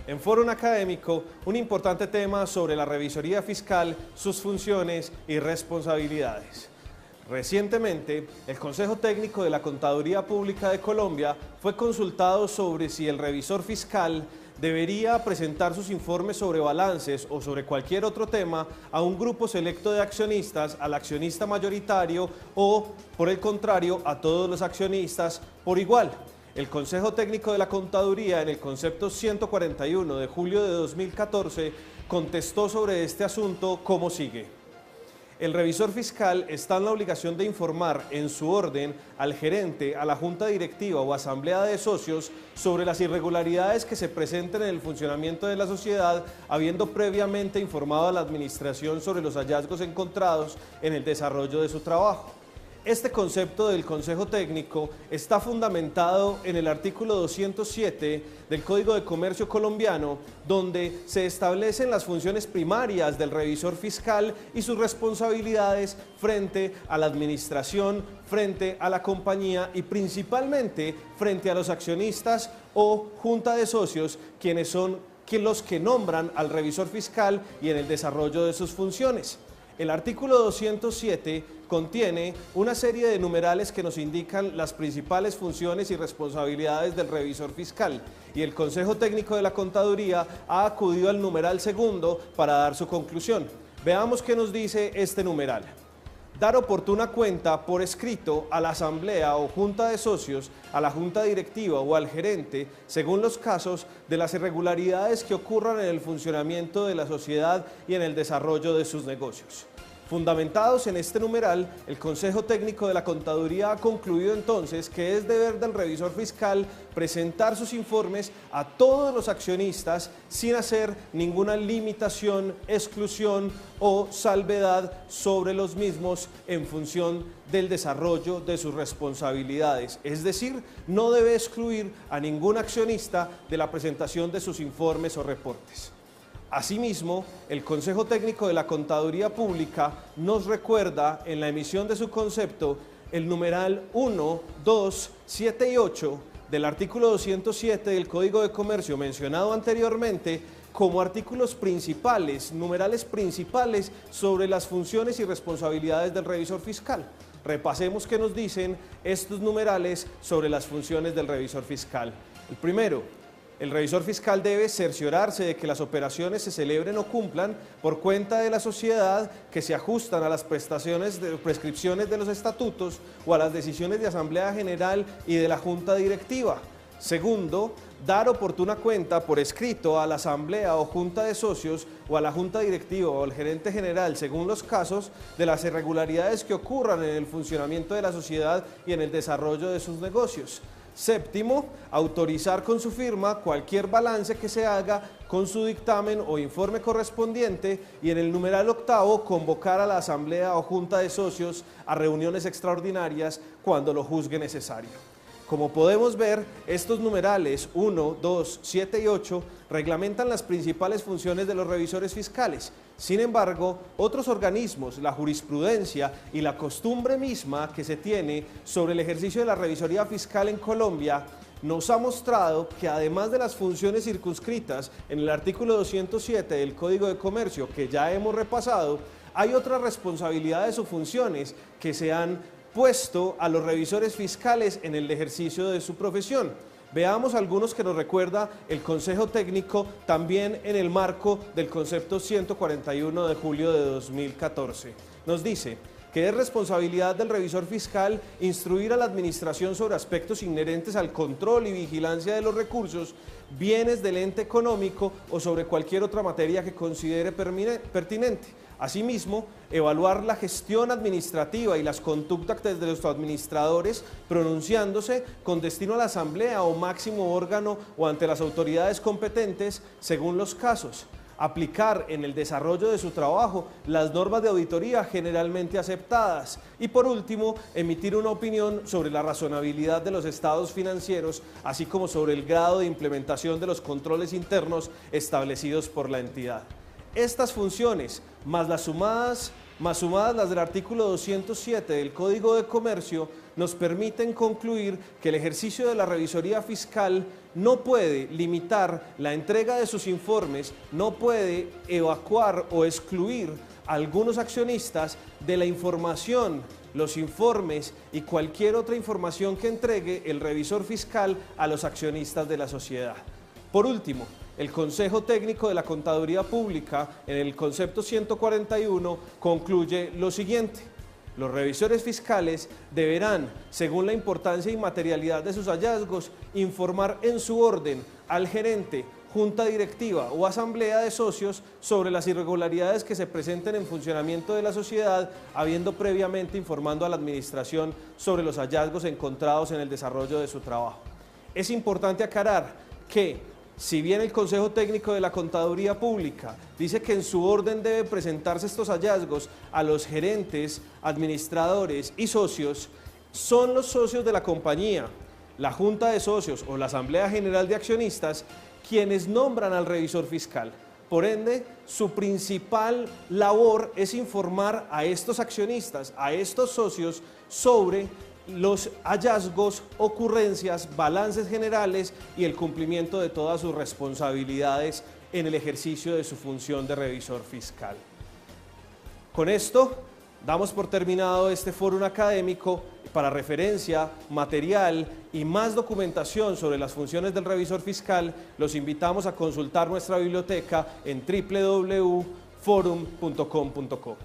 en Fórum Académico un importante tema sobre la revisoría fiscal, sus funciones y responsabilidades. Recientemente, el Consejo Técnico de la Contaduría Pública de Colombia fue consultado sobre si el revisor fiscal debería presentar sus informes sobre balances o sobre cualquier otro tema a un grupo selecto de accionistas, al accionista mayoritario o, por el contrario, a todos los accionistas por igual. El Consejo Técnico de la Contaduría, en el concepto 141 de julio de 2014, contestó sobre este asunto como sigue. El revisor fiscal está en la obligación de informar en su orden al gerente, a la junta directiva o asamblea de socios sobre las irregularidades que se presenten en el funcionamiento de la sociedad, habiendo previamente informado a la administración sobre los hallazgos encontrados en el desarrollo de su trabajo. Este concepto del Consejo Técnico está fundamentado en el artículo 207 del Código de Comercio colombiano, donde se establecen las funciones primarias del revisor fiscal y sus responsabilidades frente a la administración, frente a la compañía y principalmente frente a los accionistas o junta de socios, quienes son los que nombran al revisor fiscal y en el desarrollo de sus funciones. El artículo 207 contiene una serie de numerales que nos indican las principales funciones y responsabilidades del revisor fiscal y el Consejo Técnico de la Contaduría ha acudido al numeral segundo para dar su conclusión. Veamos qué nos dice este numeral. Dar oportuna cuenta por escrito a la asamblea o junta de socios, a la junta directiva o al gerente, según los casos, de las irregularidades que ocurran en el funcionamiento de la sociedad y en el desarrollo de sus negocios. Fundamentados en este numeral, el Consejo Técnico de la Contaduría ha concluido entonces que es deber del revisor fiscal presentar sus informes a todos los accionistas sin hacer ninguna limitación, exclusión o salvedad sobre los mismos en función del desarrollo de sus responsabilidades. Es decir, no debe excluir a ningún accionista de la presentación de sus informes o reportes. Asimismo, el Consejo Técnico de la Contaduría Pública nos recuerda en la emisión de su concepto el numeral 1, 2, 7 y 8 del artículo 207 del Código de Comercio mencionado anteriormente como artículos principales, numerales principales sobre las funciones y responsabilidades del revisor fiscal. Repasemos qué nos dicen estos numerales sobre las funciones del revisor fiscal. El primero, el revisor fiscal debe cerciorarse de que las operaciones se celebren o cumplan por cuenta de la sociedad que se ajustan a las prescripciones de los estatutos o a las decisiones de Asamblea General y de la Junta Directiva. Segundo, dar oportuna cuenta por escrito a la asamblea o junta de socios o a la junta directiva o al gerente general, según los casos, de las irregularidades que ocurran en el funcionamiento de la sociedad y en el desarrollo de sus negocios. Séptimo, autorizar con su firma cualquier balance que se haga con su dictamen o informe correspondiente y en el numeral octavo, convocar a la asamblea o junta de socios a reuniones extraordinarias cuando lo juzgue necesario. Como podemos ver, estos numerales 1, 2, 7 y 8 reglamentan las principales funciones de los revisores fiscales. Sin embargo, otros organismos, la jurisprudencia y la costumbre misma que se tiene sobre el ejercicio de la revisoría fiscal en Colombia nos ha mostrado que además de las funciones circunscritas en el artículo 207 del Código de Comercio que ya hemos repasado, hay otras responsabilidades o funciones que se han puesto a los revisores fiscales en el ejercicio de su profesión. Veamos algunos que nos recuerda el Consejo Técnico también en el marco del concepto 141 de julio de 2014. Nos dice que es responsabilidad del revisor fiscal instruir a la administración sobre aspectos inherentes al control y vigilancia de los recursos, bienes del ente económico o sobre cualquier otra materia que considere pertinente. Asimismo, evaluar la gestión administrativa y las conductas de los administradores, pronunciándose con destino a la asamblea o máximo órgano o ante las autoridades competentes según los casos. Aplicar en el desarrollo de su trabajo las normas de auditoría generalmente aceptadas y por último, emitir una opinión sobre la razonabilidad de los estados financieros, así como sobre el grado de implementación de los controles internos establecidos por la entidad. Estas funciones, más sumadas las del artículo 207 del Código de Comercio, nos permiten concluir que el ejercicio de la revisoría fiscal no puede limitar la entrega de sus informes, no puede evacuar o excluir a algunos accionistas de la información, los informes y cualquier otra información que entregue el revisor fiscal a los accionistas de la sociedad. Por último, el Consejo Técnico de la Contaduría Pública, en el concepto 141, concluye lo siguiente: los revisores fiscales deberán, según la importancia y materialidad de sus hallazgos, informar en su orden al gerente, junta directiva o asamblea de socios sobre las irregularidades que se presenten en funcionamiento de la sociedad, habiendo previamente informando a la administración sobre los hallazgos encontrados en el desarrollo de su trabajo. Es importante aclarar que, si bien el Consejo Técnico de la Contaduría Pública dice que en su orden deben presentarse estos hallazgos a los gerentes, administradores y socios, son los socios de la compañía, la Junta de Socios o la Asamblea General de Accionistas quienes nombran al revisor fiscal. Por ende, su principal labor es informar a estos accionistas, a estos socios, sobre los hallazgos, ocurrencias, balances generales y el cumplimiento de todas sus responsabilidades en el ejercicio de su función de revisor fiscal. Con esto, damos por terminado este foro académico. Para referencia, material y más documentación sobre las funciones del revisor fiscal, los invitamos a consultar nuestra biblioteca en www.forum.com.co.